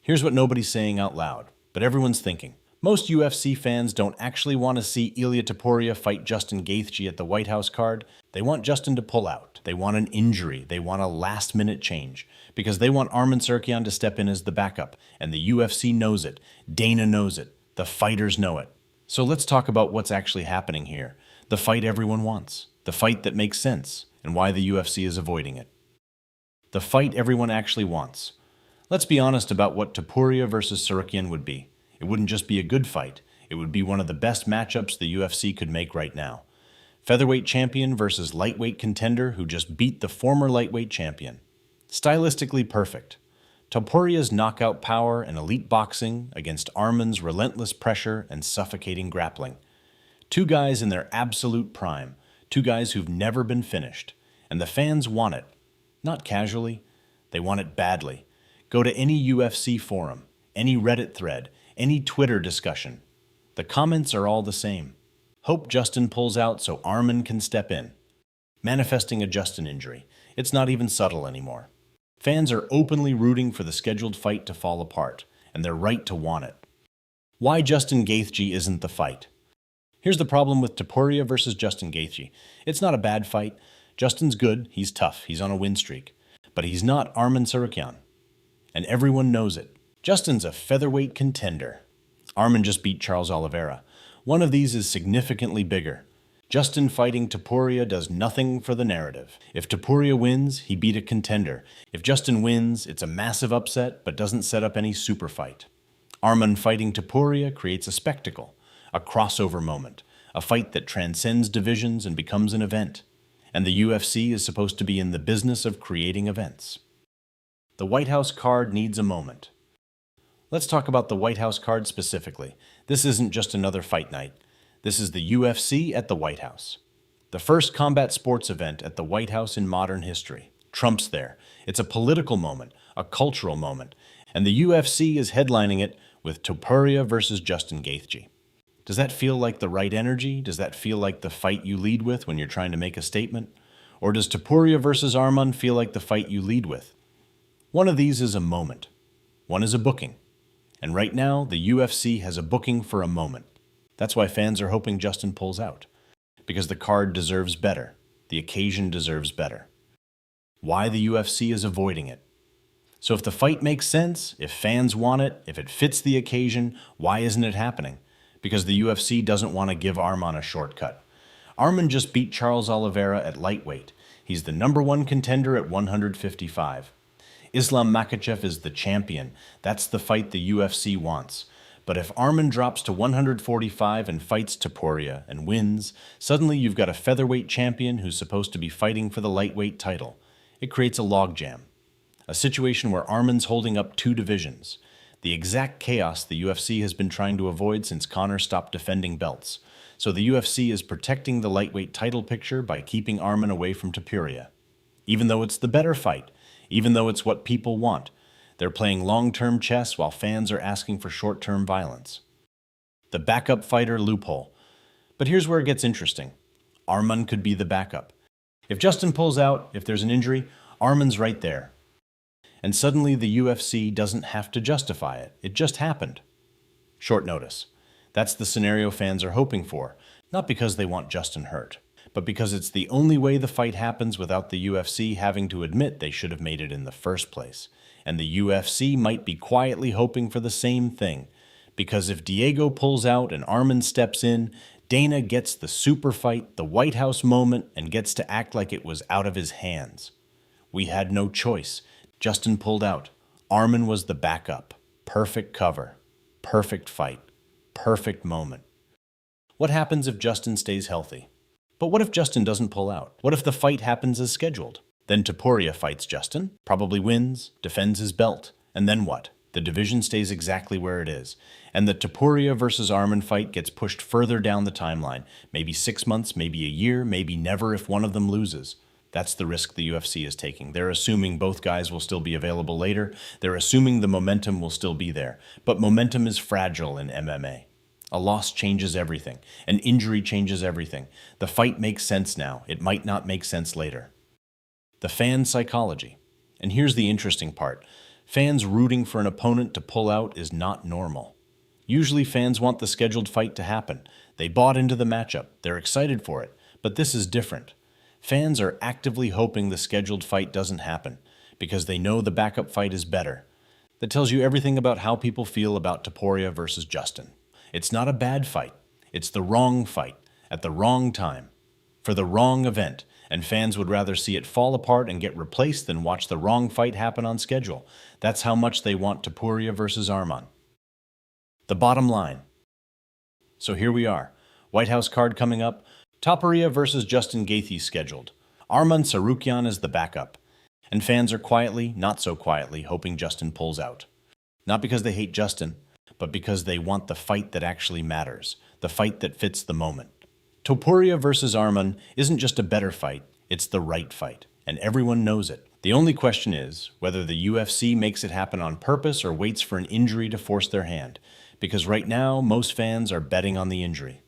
Here's what nobody's saying out loud, but everyone's thinking. Most UFC fans don't actually want to see Ilia Topuria fight Justin Gaethje at the White House card. They want Justin to pull out. They want an injury. They want a last-minute change because they want Arman Tsarukyan to step in as the backup, and the UFC knows it. Dana knows it. The fighters know it. So let's talk about what's actually happening here. The fight everyone wants. The fight that makes sense, and why the UFC is avoiding it. The fight everyone actually wants. Let's be honest about what Topuria versus Tsarukyan would be. It wouldn't just be a good fight. It would be one of the best matchups the UFC could make right now. Featherweight champion versus lightweight contender who just beat the former lightweight champion. Stylistically perfect. Topuria's knockout power and elite boxing against Arman's relentless pressure and suffocating grappling. Two guys in their absolute prime. Two guys who've never been finished. And the fans want it. Not casually. They want it badly. Go to any UFC forum, any Reddit thread, any Twitter discussion. The comments are all the same. Hope Justin pulls out so Arman can step in. Manifesting a Justin injury. It's not even subtle anymore. Fans are openly rooting for the scheduled fight to fall apart, and they're right to want it. Why Justin Gaethje isn't the fight? Here's the problem with Topuria versus Justin Gaethje. It's not a bad fight. Justin's good, he's tough, he's on a win streak. But he's not Arman Tsarukyan. And everyone knows it. Justin's a featherweight contender. Arman just beat Charles Oliveira. One of these is significantly bigger. Justin fighting Topuria does nothing for the narrative. If Topuria wins, he beat a contender. If Justin wins, it's a massive upset, but doesn't set up any super fight. Arman fighting Topuria creates a spectacle, a crossover moment, a fight that transcends divisions and becomes an event. And the UFC is supposed to be in the business of creating events. The White House card needs a moment. Let's talk about the White House card specifically. This isn't just another fight night. This is the UFC at the White House. The first combat sports event at the White House in modern history. Trump's there. It's a political moment, a cultural moment, and the UFC is headlining it with Topuria versus Justin Gaethje. Does that feel like the right energy? Does that feel like the fight you lead with when you're trying to make a statement? Or does Topuria versus Arman feel like the fight you lead with? One of these is a moment. One is a booking. And right now, the UFC has a booking for a moment. That's why fans are hoping Justin pulls out. Because the card deserves better. The occasion deserves better. Why the UFC is avoiding it. So if the fight makes sense, if fans want it, if it fits the occasion, why isn't it happening? Because the UFC doesn't want to give Arman a shortcut. Arman just beat Charles Oliveira at lightweight. He's the #1 contender at 155. Islam Makhachev is the champion. That's the fight the UFC wants. But if Arman drops to 145 and fights Topuria and wins, suddenly you've got a featherweight champion who's supposed to be fighting for the lightweight title. It creates a logjam. A situation where Arman's holding up two divisions. The exact chaos the UFC has been trying to avoid since Conor stopped defending belts. So the UFC is protecting the lightweight title picture by keeping Arman away from Topuria. Even though it's the better fight, even though it's what people want, they're playing long-term chess while fans are asking for short-term violence. The backup fighter loophole. But here's where it gets interesting. Arman could be the backup. If Justin pulls out, if there's an injury, Arman's right there. And suddenly the UFC doesn't have to justify it. It just happened. Short notice. That's the scenario fans are hoping for, not because they want Justin hurt, but because it's the only way the fight happens without the UFC having to admit they should have made it in the first place. And the UFC might be quietly hoping for the same thing, because if Diego pulls out and Arman steps in, Dana gets the super fight, the White House moment, and gets to act like it was out of his hands. We had no choice. Justin pulled out. Arman was the backup. Perfect cover. Perfect fight. Perfect moment. What happens if Justin stays healthy? But what if Justin doesn't pull out? What if the fight happens as scheduled? Then Topuria fights Justin, probably wins, defends his belt, and then what? The division stays exactly where it is, and the Topuria versus Arman fight gets pushed further down the timeline, maybe 6 months, maybe a year, maybe never if one of them loses. That's the risk the UFC is taking. They're assuming both guys will still be available later. They're assuming the momentum will still be there. But momentum is fragile in MMA. A loss changes everything. An injury changes everything. The fight makes sense now. It might not make sense later. The fan psychology. And here's the interesting part. Fans rooting for an opponent to pull out is not normal. Usually fans want the scheduled fight to happen. They bought into the matchup, they're excited for it, but this is different. Fans are actively hoping the scheduled fight doesn't happen because they know the backup fight is better. That tells you everything about how people feel about Topuria versus Justin. It's not a bad fight. It's the wrong fight, at the wrong time, for the wrong event, and fans would rather see it fall apart and get replaced than watch the wrong fight happen on schedule. That's how much they want Topuria versus Arman. The bottom line. So here we are. White House card coming up. Topuria versus Justin Gaethje scheduled. Arman Tsarukyan is the backup. And fans are quietly, not so quietly, hoping Justin pulls out. Not because they hate Justin, but because they want the fight that actually matters, the fight that fits the moment. Topuria versus Arman isn't just a better fight, it's the right fight, and everyone knows it. The only question is whether the UFC makes it happen on purpose or waits for an injury to force their hand, because right now most fans are betting on the injury.